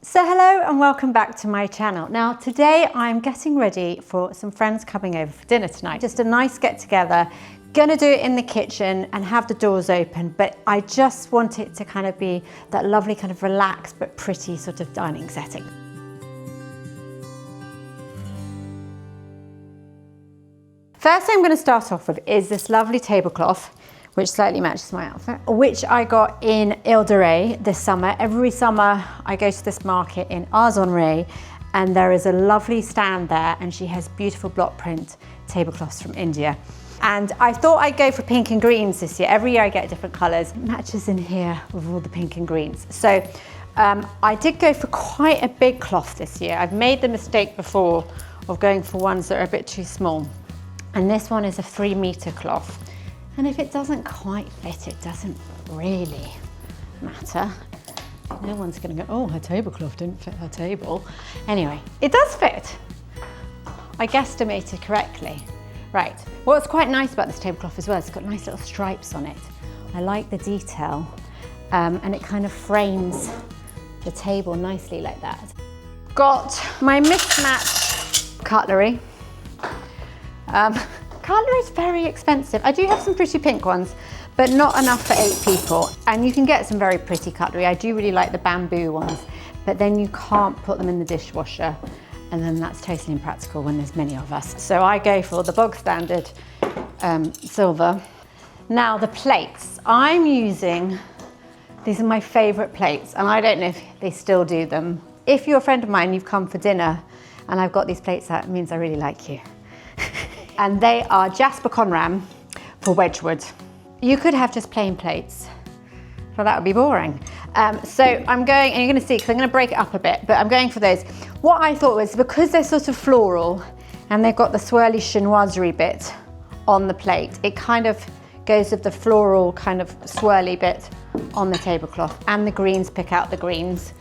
So hello and welcome back to my channel. Now today I'm getting ready for some friends coming over for dinner tonight. Just a nice get together. Gonna do it in the kitchen and have the doors open, but I just want it to kind of be that lovely kind of relaxed but pretty sort of dining setting. First thing I'm going to start off with is this lovely tablecloth, which slightly matches my outfit, which I got in Ile de Ré this summer. Every summer I go to this market in Arles-en-Ré, and there is a lovely stand there, and she has beautiful block print tablecloths from India. And I thought I'd go for pink and greens this year. Every year I get different colours. It matches in here with all the pink and greens. So I did go for quite a big cloth this year. I've made the mistake before of going for ones that are a bit too small. And this one is a 3-metre cloth. And if it doesn't quite fit, it doesn't really matter. No one's gonna go, oh, her tablecloth didn't fit her table. Anyway, it does fit. I guesstimated correctly. Right, what's quite nice about this tablecloth as well, it's got nice little stripes on it. I like the detail, and it kind of frames the table nicely like that. Got my mismatched cutlery. Cutlery is very expensive. I do have some pretty pink ones, but not enough for 8 people. And you can get some very pretty cutlery. I do really like the bamboo ones, but then you can't put them in the dishwasher, and then that's totally impractical when there's many of us. So I go for the bog standard silver. Now the plates, I'm using, these are my favorite plates, and I don't know if they still do them. If you're a friend of mine, you've come for dinner, and I've got these plates out, it means I really like you. And they are Jasper Conram for Wedgwood. You could have just plain plates, but that would be boring. So I'm going, and you're gonna see, because I'm gonna break it up a bit, but I'm going for those. What I thought was, because they're sort of floral, and they've got the swirly chinoiserie bit on the plate, it kind of goes with the floral kind of swirly bit on the tablecloth, and the greens pick out the greens.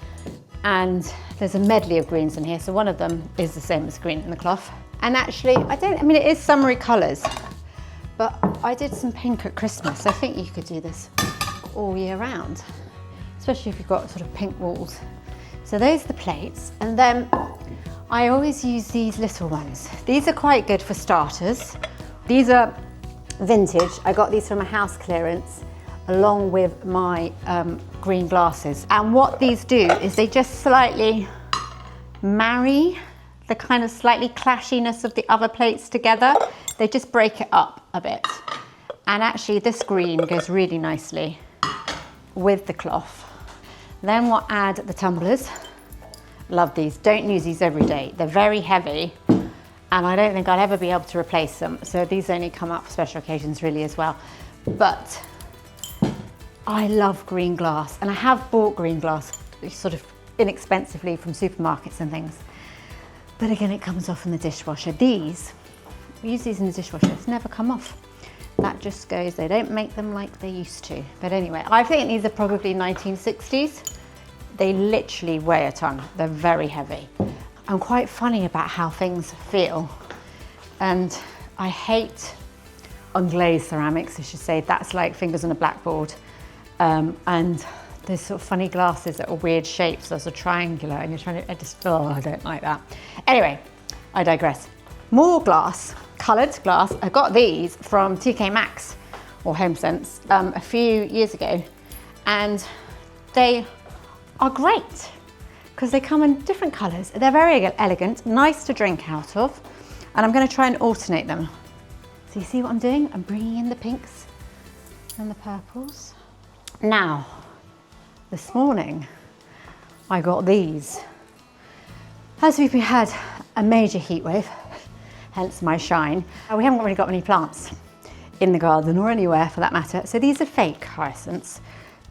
And there's a medley of greens in here, so one of them is the same as the green in the cloth. And actually, I mean, it is summery colours, but I did some pink at Christmas. I think you could do this all year round, especially if you've got sort of pink walls. So those are the plates. And then I always use these little ones. These are quite good for starters. These are vintage. I got these from a house clearance along with my green glasses. And what these do is they just slightly marry the kind of slightly clashiness of the other plates together. They just break it up a bit. And actually this green goes really nicely with the cloth. Then we'll add the tumblers. Love these, don't use these every day. They're very heavy, and I don't think I'll ever be able to replace them. So these only come up for special occasions really as well. But I love green glass, and I have bought green glass sort of inexpensively from supermarkets and things. But again, it comes off in the dishwasher. These, we use these in the dishwasher, it's never come off. That just goes, they don't make them like they used to. But anyway, I think these are probably 1960s. They literally weigh a ton. They're very heavy. I'm quite funny about how things feel. And I hate unglazed ceramics, I should say. That's like fingers on a blackboard. And there's sort of funny glasses that are weird shapes, those are triangular, and you're trying to, I don't like that. Anyway, I digress. More glass, coloured glass. I got these from TK Maxx or HomeSense a few years ago, and they are great because they come in different colours. They're very elegant, nice to drink out of, and I'm going to try and alternate them. So you see what I'm doing? I'm bringing in the pinks and the purples. Now, this morning, I got these. As we've had a major heat wave, hence my shine, we haven't really got many plants in the garden or anywhere for that matter. So these are fake hyacinths,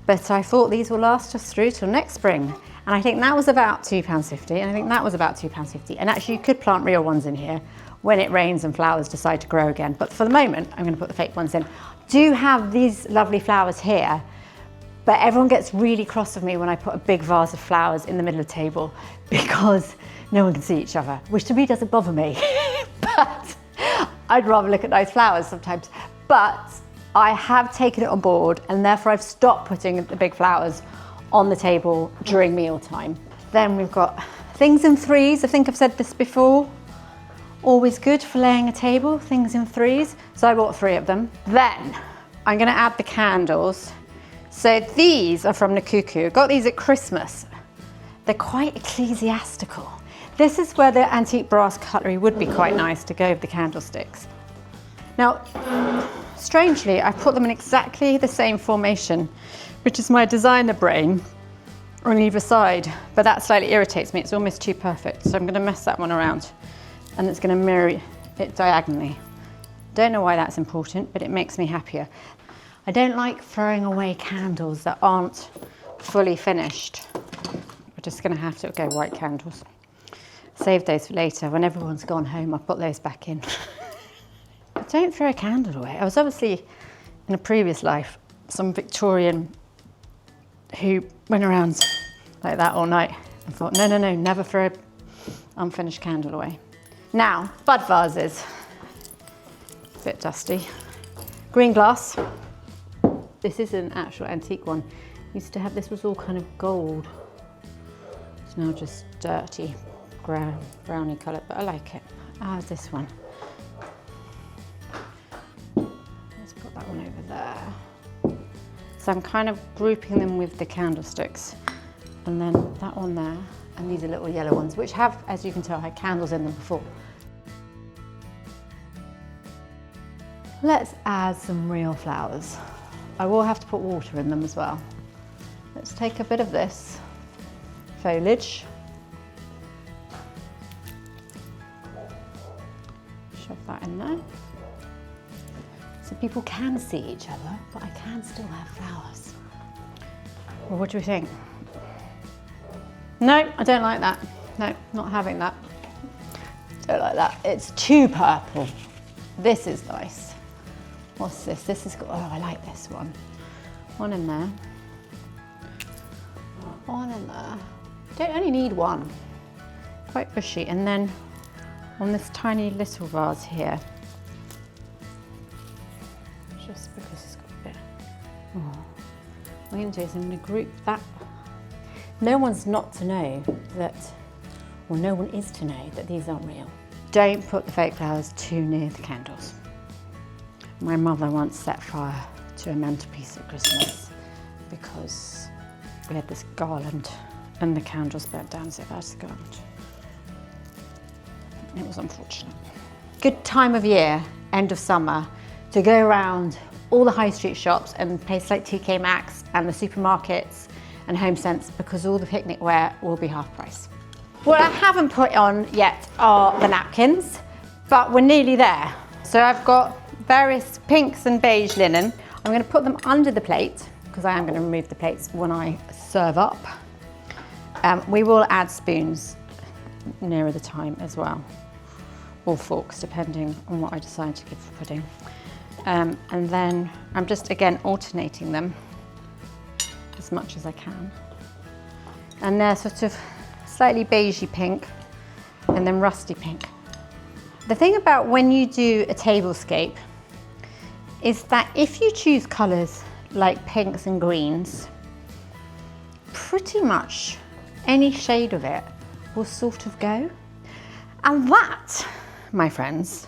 but I thought these will last us through till next spring. And I think that was about £2.50, and I think that was about £2.50. And actually you could plant real ones in here when it rains and flowers decide to grow again. But for the moment, I'm gonna put the fake ones in. Do have these lovely flowers here, but everyone gets really cross with me when I put a big vase of flowers in the middle of the table because no one can see each other, which to me doesn't bother me. But I'd rather look at nice flowers sometimes. But I have taken it on board, and therefore I've stopped putting the big flowers on the table during mealtime. Then we've got things in threes. I think I've said this before. Always good for laying a table, things in threes. So I bought 3 of them. Then I'm gonna add the candles. So these are from Nakuku. I got these at Christmas. They're quite ecclesiastical. This is where the antique brass cutlery would be quite nice to go with the candlesticks. Now, strangely, I put them in exactly the same formation, which is my designer brain on either side, but that slightly irritates me. It's almost too perfect. So I'm gonna mess that one around and it's gonna mirror it diagonally. Don't know why that's important, but it makes me happier. I don't like throwing away candles that aren't fully finished. We're just gonna have to go white candles. Save those for later. When everyone's gone home, I'll put those back in. Don't throw a candle away. I was obviously, in a previous life, some Victorian who went around like that all night and thought, no, no, no, never throw an unfinished candle away. Now, bud vases. A bit dusty. Green glass. This is an actual antique one. Used to have, this was all kind of gold. It's now just dirty, browny colour, but I like it. How's this one? Let's put that one over there. So I'm kind of grouping them with the candlesticks. And then that one there, and these are little yellow ones, which have, as you can tell, had candles in them before. Let's add some real flowers. I will have to put water in them as well. Let's take a bit of this foliage. Shove that in there. So people can see each other, but I can still have flowers. Well, what do we think? No, I don't like that. No, not having that. Don't like that. It's too purple. This is nice. What's this? This has got, oh, I like this one. One in there. One in there. Don't only need one. Quite bushy. And then on this tiny little vase here, just because it's got a bit. Oh. What I'm going to do is I'm going to group that. No one's not to know that, well, no one is to know that these aren't real. Don't put the fake flowers too near the candles. My mother once set fire to a mantelpiece at Christmas because we had this garland and the candles burnt down so fast the garland. It was unfortunate. Good time of year, end of summer, to go around all the high street shops and places like TK Maxx and the supermarkets and HomeSense because all the picnic wear will be half price. What I haven't put on yet are the napkins, but we're nearly there. So I've got various pinks and beige linen. I'm going to put them under the plate because I am going to remove the plates when I serve up. We will add spoons nearer the time as well, or forks depending on what I decide to give for pudding. And then I'm just again alternating them as much as I can. And they're sort of slightly beigey pink and then rusty pink. The thing about when you do a tablescape is that if you choose colours like pinks and greens, pretty much any shade of it will sort of go. And that, my friends,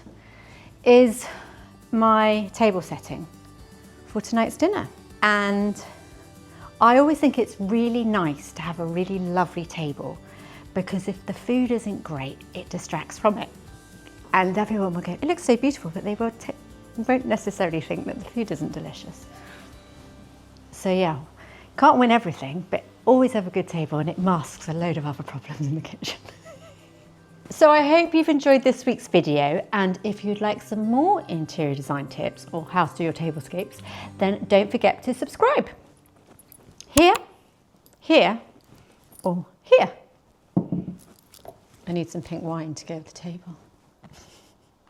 is my table setting for tonight's dinner. And I always think it's really nice to have a really lovely table because if the food isn't great, it distracts from it. And everyone will go, it looks so beautiful, but they won't necessarily think that the food isn't delicious. So yeah, can't win everything, but always have a good table and it masks a load of other problems in the kitchen. So I hope you've enjoyed this week's video, and if you'd like some more interior design tips or how to do your tablescapes, then don't forget to subscribe. Here, here, or here. I need some pink wine to go with the table.